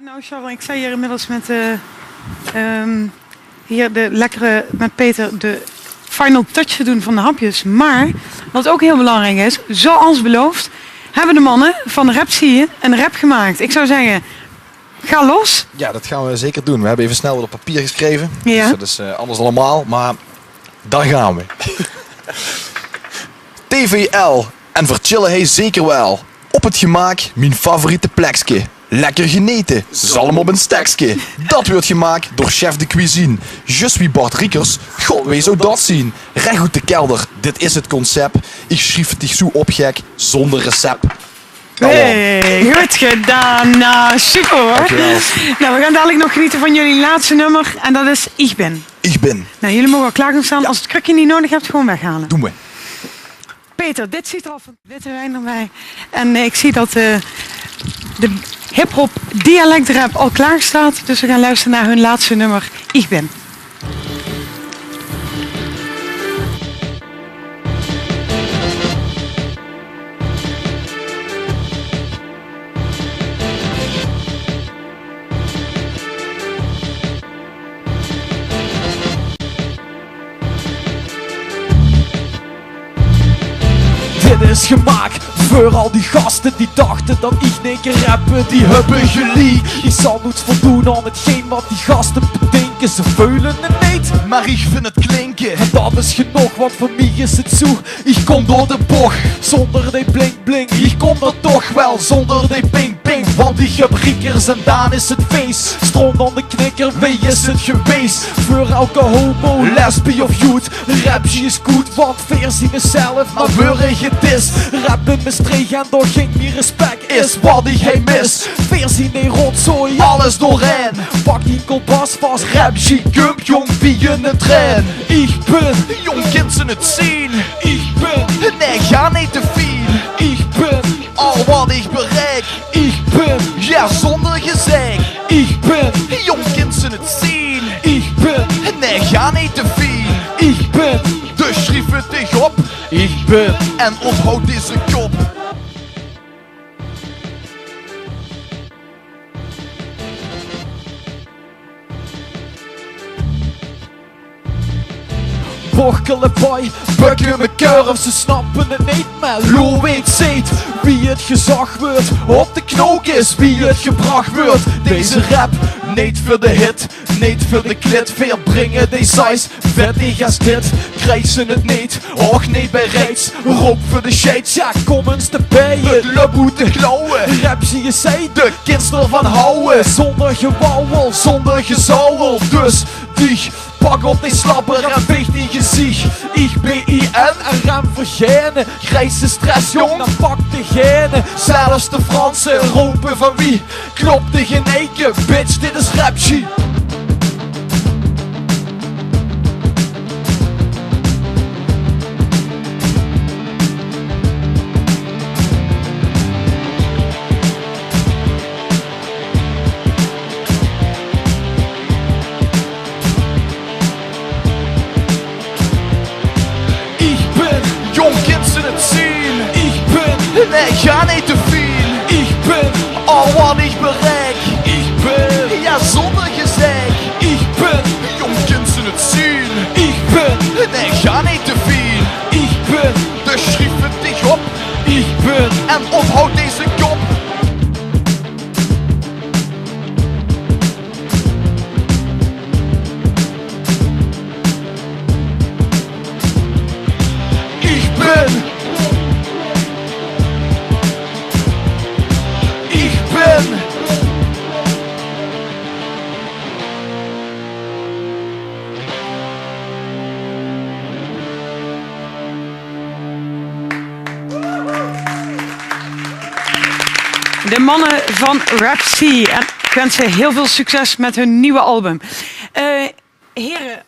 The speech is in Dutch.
Nou, Charles, ik sta hier inmiddels met hier de lekkere, met Peter, de final touch te doen van de hapjes. Maar, wat ook heel belangrijk is, zoals beloofd, hebben de mannen van de Rap Zie Je een rap gemaakt. Ik zou zeggen, ga los. Ja, dat gaan we zeker doen. We hebben even snel wat op papier geschreven. Ja. Dus dat is anders dan normaal, maar daar gaan we. TVL en verchillen hij zeker wel. Op het gemaak, mijn favoriete plekske. Lekker geneten, zalm op een stekske. Dat wordt gemaakt door chef de cuisine. Je suis Bart Riekers, god wie zou dat zien. Recht uit de kelder, dit is het concept. Ik schreef het dich zo opgek, zonder recept. Hey, goed gedaan. Nou, super hoor. Dankjewel. Nou, we gaan dadelijk nog genieten van jullie laatste nummer. En dat is Ik Ben. Ik ben. Nou, jullie mogen wel klaar gaan staan. Als het krukje niet nodig hebt, gewoon weghalen. Doen we. Peter, dit ziet er al van witte wijn erbij. En ik zie dat de hip-hop dialectrap al klaar staat. Dus we gaan luisteren naar hun laatste nummer, Ik Ben. Dit is gemaakt voor al die gasten die dachten dat ik een keer rappen. Die hebben geliek. Ik zal niet voldoen aan hetgeen wat die gasten bedenken. Ze veulen het niet, Maar ik vind het klinken. en dat is genoeg, want voor mij is het zo. Ik kom door de bocht, zonder die blink blink. Ik kom er toch wel, zonder die ping ping. Want ik heb riekers en dan is het feest. Stroom aan de knikker, wie is het geweest? Voor elke homo, lesbie of youth. Rapje is goed, want veerzien is zelf maar weurig het is. Rappen misstreeg en door geen meer respect is wat ik hij mis. Veerzien in rotzooi, alles doorheen. Pak die kompas vast, rapje gump, jong wie een trein. Ik ben, Jong kind ze het zien. ik ben, Nee, ga niet te veel. ik ben, Al wat ik bereik. ik ben, Ja, zonder gezeik. ik ben, Jong kind ze het zien. ik ben, Nee, ga niet te veel. ik ben, Dus schrijf het dich op. ik ben. En onthoud deze kop. Borkelen boy, bukken me keur of ze snappen het niet, maar Lou weet ziet wie het gezag wordt, op de knook is wie het gebracht wordt. Deze rap, niet voor de hit, niet voor de klit, veel brengen die size, vettig als dit, krijg ze het niet, och niet bij reeds, roep voor de shades, ja kom eens te bijen, Het lub moet te klauwen. rap zie je zij, De kids ervan houden. zonder gewauwel, zonder gezauwel, dus die pak op die slapper en veeg die gezicht. Ik B-I-N en rem vergenen. Grijze stress jong, dan pak degene. Zelfs de Fransen roepen van wie. Klopt de geen eiken, bitch dit is rapje. Jong kind ze het zien. Ik ben, Nee, ga niet te veel. ik ben, Al wat ik bereik. ik ben, Ja, zonder gezeik. ik ben, Jong kind ze het zien. ik ben, Nee, ga niet te veel. ik ben, Dus schrijf het dich op. ik ben. En onthoud deze kop. Ik ben, ik ben. De mannen van Rap Zie. En ik wens ze heel veel succes met hun nieuwe album. Heren,